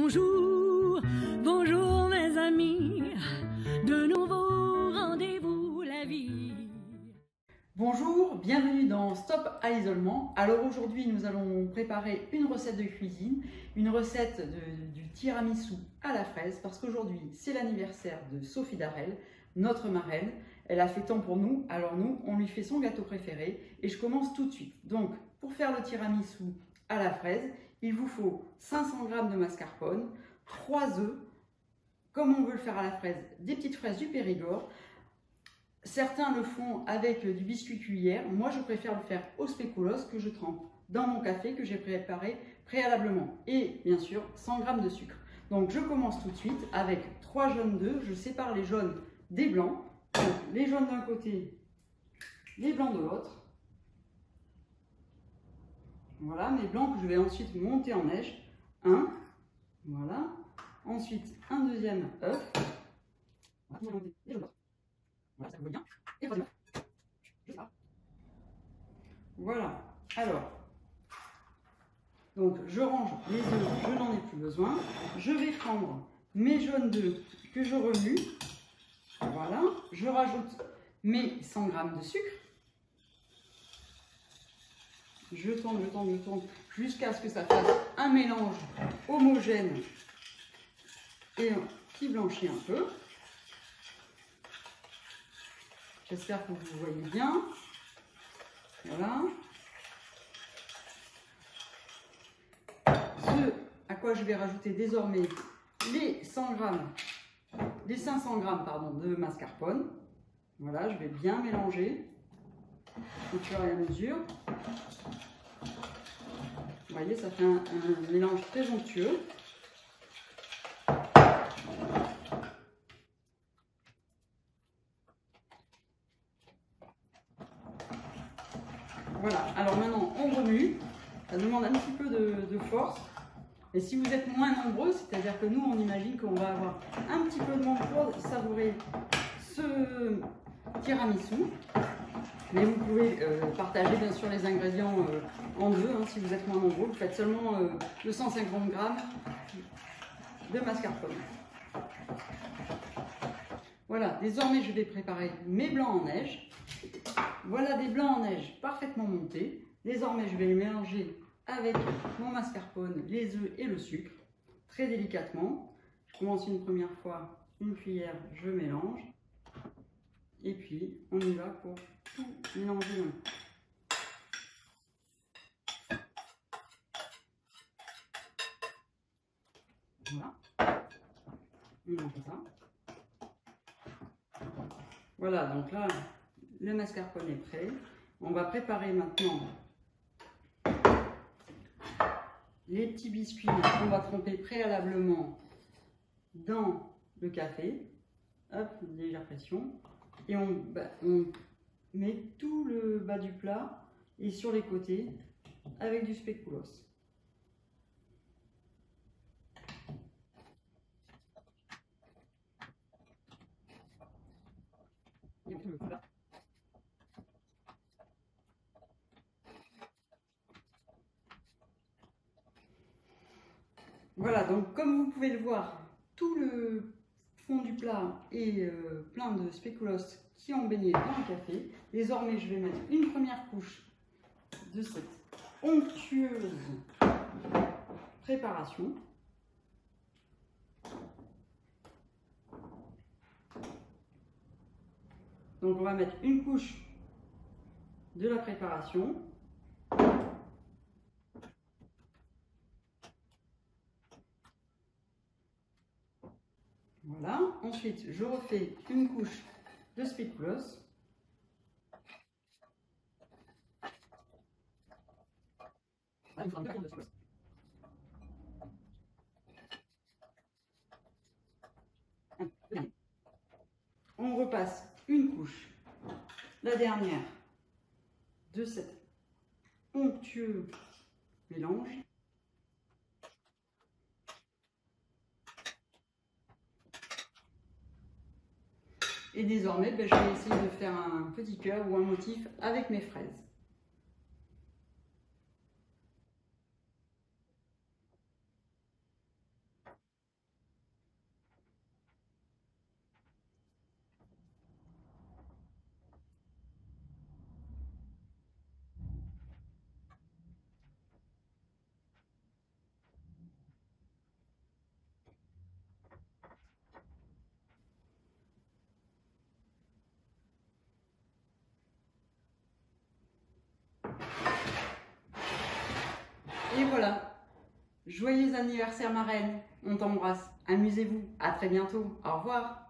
Bonjour, bonjour mes amis, de nouveau rendez-vous la vie. Bonjour, bienvenue dans Stop à l'isolement. Alors aujourd'hui nous allons préparer une recette de cuisine, une recette du tiramisu à la fraise, parce qu'aujourd'hui c'est l'anniversaire de Sophie Darel, notre marraine. Elle a fait tant pour nous, alors nous on lui fait son gâteau préféré et je commence tout de suite. Donc pour faire le tiramisu à la fraise, il vous faut 500 g de mascarpone, 3 œufs, comme on veut le faire à la fraise, des petites fraises du Périgord. Certains le font avec du biscuit cuillère. Moi, je préfère le faire au spéculoos que je trempe dans mon café que j'ai préparé préalablement. Et bien sûr, 100 g de sucre. Donc, je commence tout de suite avec 3 jaunes d'œufs. Je sépare les jaunes des blancs. Donc, les jaunes d'un côté, les blancs de l'autre. Voilà, mes blancs que je vais ensuite monter en neige. Un, voilà. Ensuite, un deuxième œuf. Voilà, ça vous bien. Et troisième œuf. Voilà. Alors, donc je range les œufs, je n'en ai plus besoin. Je vais prendre mes jaunes d'œufs que je remue. Voilà. Je rajoute mes 100 g de sucre. Je tourne jusqu'à ce que ça fasse un mélange homogène et qui blanchit un peu. J'espère que vous voyez bien. Voilà. Ce à quoi je vais rajouter désormais les 500 g de mascarpone. Voilà, je vais bien mélanger au fur et à mesure. Vous voyez, ça fait un mélange très onctueux. Voilà, alors maintenant on remue, ça demande un petit peu de force. Et si vous êtes moins nombreux, c'est-à-dire que nous on imagine qu'on va avoir un petit peu de monde pour savourer ce tiramisu. Mais vous pouvez partager bien sûr les ingrédients en deux, hein, si vous êtes moins nombreux. Vous faites seulement 250 g de mascarpone. Voilà, désormais je vais préparer mes blancs en neige. Voilà des blancs en neige parfaitement montés. Désormais, je vais les mélanger avec mon mascarpone, les œufs et le sucre, très délicatement. Je commence une première fois, une cuillère, je mélange. Et puis, on y va pour tout mélanger d'un coup. Voilà. On mélange ça. Voilà, donc là, le mascarpone est prêt. On va préparer maintenant les petits biscuits qu'on va tremper préalablement dans le café. Hop, une légère pression. Et on met tout le bas du plat et sur les côtés avec du spéculoos. Voilà, donc comme vous pouvez le voir, tout le fond du plat est plein de spéculoos qui ont baigné dans le café. Désormais, je vais mettre une première couche de cette onctueuse préparation. Donc on va mettre une couche de la préparation. Voilà, ensuite je refais une couche de spéculoos. On repasse une couche, la dernière, de cet onctueux mélange. Et désormais, je vais essayer de faire un petit cœur ou un motif avec mes fraises. Et voilà. Joyeux anniversaire ma reine. On t'embrasse. Amusez-vous. À très bientôt. Au revoir.